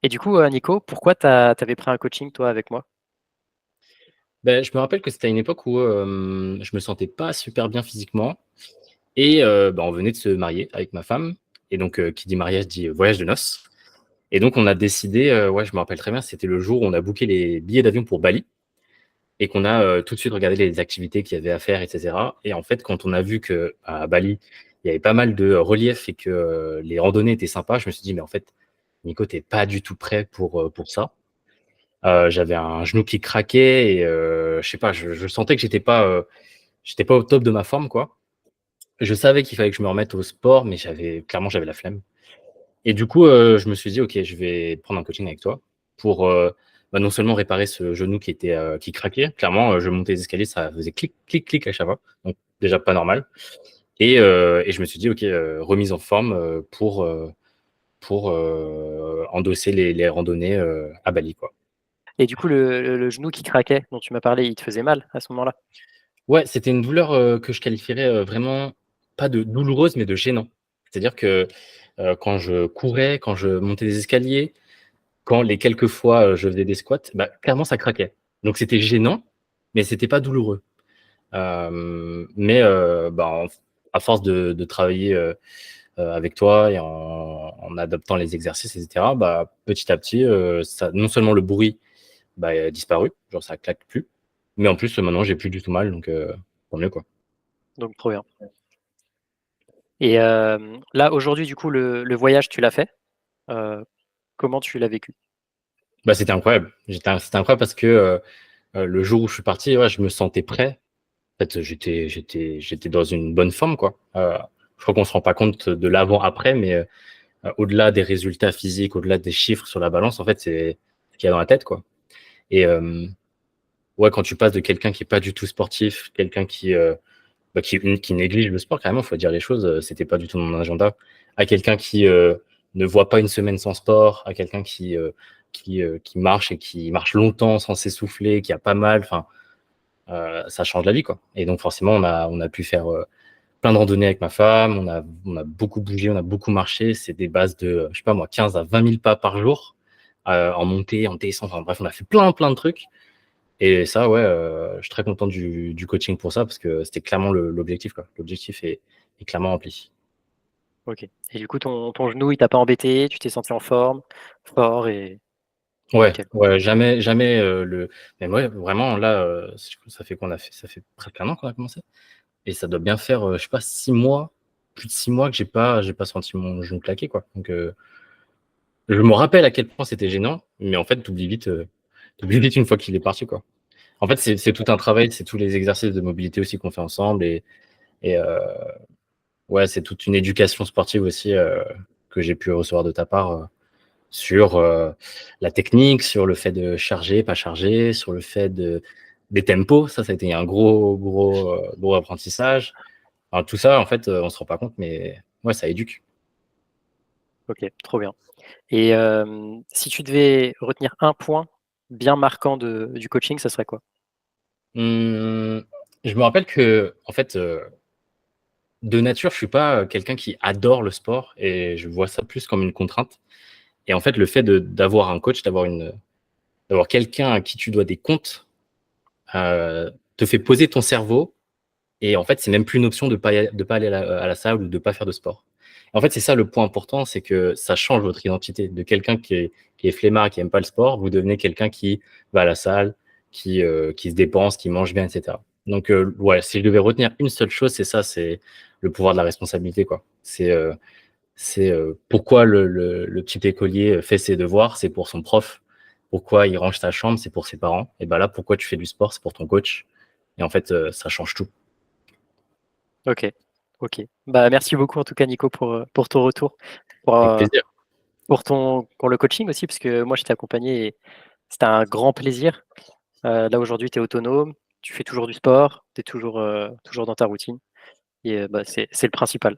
Et du coup, Nico, pourquoi t'avais pris un coaching, toi, avec moi? Ben, je me rappelle que c'était à une époque où je me sentais pas super bien physiquement et ben, on venait de se marier avec ma femme et donc qui dit mariage dit voyage de noces et donc on a décidé, ouais je me rappelle très bien, c'était le jour où on a booké les billets d'avion pour Bali et qu'on a tout de suite regardé les activités qu'il y avait à faire, etc. Et en fait, quand on a vu que à Bali il y avait pas mal de relief et que les randonnées étaient sympas, je me suis dit mais en fait Nico t'es pas du tout prêt pour ça. J'avais un genou qui craquait et je sais pas, je sentais que j'étais pas au top de ma forme, quoi. Je savais qu'il fallait que je me remette au sport, mais clairement, j'avais la flemme. Et du coup, je me suis dit, OK, je vais prendre un coaching avec toi pour bah, non seulement réparer ce genou qui craquait. Clairement, je montais les escaliers, ça faisait clic, clic, clic à chaque fois. Donc, déjà pas normal. Et je me suis dit, OK, remise en forme pour endosser les randonnées à Bali, quoi. Et du coup, le genou qui craquait, dont tu m'as parlé, il te faisait mal à ce moment-là? Ouais, c'était une douleur, que je qualifierais, vraiment pas de douloureuse, mais de gênant. C'est-à-dire que, quand je courais, quand je montais des escaliers, quand les quelques fois, je faisais des squats, bah, clairement ça craquait. Donc c'était gênant, mais c'était pas douloureux. Mais, bah, à force de travailler, avec toi et en adaptant les exercices et cetera, bah, petit à petit, ça non seulement le bruit, bah, a disparu, genre ça claque plus, mais en plus, maintenant j'ai plus du tout mal donc, tant mieux, quoi. Donc trop bien. Et là, aujourd'hui, du coup, le voyage, tu l'as fait? Heu, Comment tu l'as vécu? Bah, c'était incroyable. C'était incroyable parce que le jour où je suis parti, ouais, je me sentais prêt. En fait, j'étais dans une bonne forme, quoi. Je crois qu'on se rend pas compte de l'avant-après, mais au-delà des résultats physiques, au-delà des chiffres sur la balance, en fait, c'est ce qu'il y a dans la tête, quoi. Et ouais, quand tu passes de quelqu'un qui est pas du tout sportif, quelqu'un bah, qui néglige le sport, carrément, faut dire les choses, c'était pas du tout mon agenda, à quelqu'un qui ne voit pas une semaine sans sport, à quelqu'un qui marche et qui marche longtemps sans s'essouffler, qui a pas mal, enfin, ça change la vie, quoi. Et donc, forcément, on a pu faire plein de randonnées avec ma femme, on a beaucoup bougé, on a beaucoup marché. C'est des bases de, je sais pas moi, 15 à 20 000 pas par jour, en montée, en descente, enfin bref, on a fait plein de trucs. Et ça, ouais, je suis très content du coaching pour ça parce que c'était clairement l'objectif, quoi. L'objectif est clairement rempli. OK. Et du coup, ton genou, il t'a pas embêté? Tu t'es senti en forme, fort et Ouais, nickel? ouais, jamais mais ouais, vraiment là, ça fait ça fait presque un an qu'on a commencé et ça doit bien faire, je sais pas 6 mois, plus de 6 mois que j'ai pas senti mon genou claquer, quoi. Donc, je me rappelle à quel point c'était gênant, mais en fait, tu vite une fois qu'il est parti, quoi. En fait, c'est tout un travail, c'est tous les exercices de mobilité aussi qu'on fait ensemble et ouais, c'est toute une éducation sportive aussi, que j'ai pu recevoir de ta part, sur, la technique, sur le fait de charger, pas charger, sur le fait des tempos. Ça a été un gros apprentissage. Enfin, tout ça, en fait, on se rend pas compte, mais ouais, ça éduque. OK, trop bien. Et si tu devais retenir un point bien marquant du coaching, ça serait quoi? Mmh, je me rappelle qu'en fait, de nature, je suis pas, quelqu'un qui adore le sport et je vois ça plus comme une contrainte et en fait, le fait d'avoir un coach, d'avoir quelqu'un à qui tu dois des comptes, te fait poser ton cerveau et en fait, c'est même plus une option de pas aller à la salle ou de pas faire de sport. En fait, c'est ça le point important, c'est que ça change votre identité. De quelqu'un qui est flemmard, qui aime pas le sport, vous devenez quelqu'un qui va à la salle, qui se dépense, qui mange bien, et cetera. Donc, ouais, si je devais retenir une seule chose, c'est ça, c'est le pouvoir de la responsabilité, quoi. Pourquoi le petit écolier fait ses devoirs, c'est pour son prof. Pourquoi il range sa chambre, c'est pour ses parents. Et ben là, pourquoi tu fais du sport, c'est pour ton coach. Et en fait, ça change tout. OK, OK. Bah, merci beaucoup en tout cas Nico pour ton retour, pour, Avec heu, plaisir. pour le coaching aussi parce que moi je t'ai accompagné et c'était un grand plaisir. Là aujourd'hui tu es autonome, tu fais toujours du sport, tu es toujours dans ta routine et bah, c'est le principal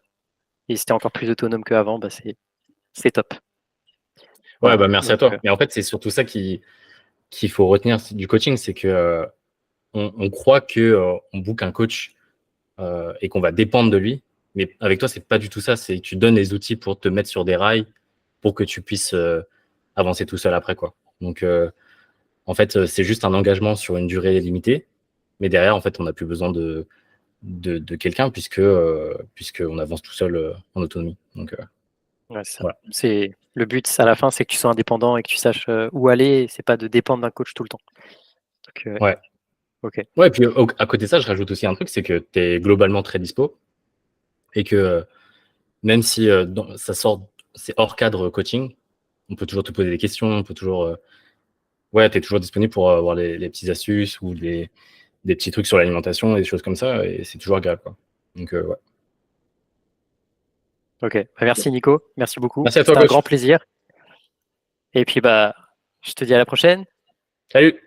et si tu es encore plus autonome qu'avant, bah, c'est top. Ouais, Voilà bah, merci à donc toi. Mais en fait, c'est surtout ça qu'il faut retenir du coaching, c'est que on croit que on book un coach et qu'on va dépendre de lui. Mais avec toi, c'est pas du tout ça. C'est que tu donnes les outils pour te mettre sur des rails, pour que tu puisses avancer tout seul après, quoi. Donc, en fait, c'est juste un engagement sur une durée limitée, mais derrière, en fait, on n'a plus besoin de quelqu'un puisqu'on avance tout seul en autonomie. Donc, Ouais, c'est ça. voilà. C'est le but à la fin, c'est que tu sois indépendant et que tu saches où aller. C'est pas de dépendre d'un coach tout le temps. Donc, Ouais. ok. Ouais, et puis à côté de ça, je rajoute aussi un truc, c'est que tu es globalement très dispo et que même si ça sort, c'est hors cadre coaching, on peut toujours te poser des questions, on peut toujours. Ouais, tu es toujours disponible pour avoir les petites astuces ou des petits trucs sur l'alimentation et des choses comme ça, et c'est toujours agréable, quoi. Donc, ouais. Ok. Bah, merci Nico. Merci beaucoup. Merci à toi, C'était un coach. grand plaisir. Et puis, bah, je te dis à la prochaine. Salut!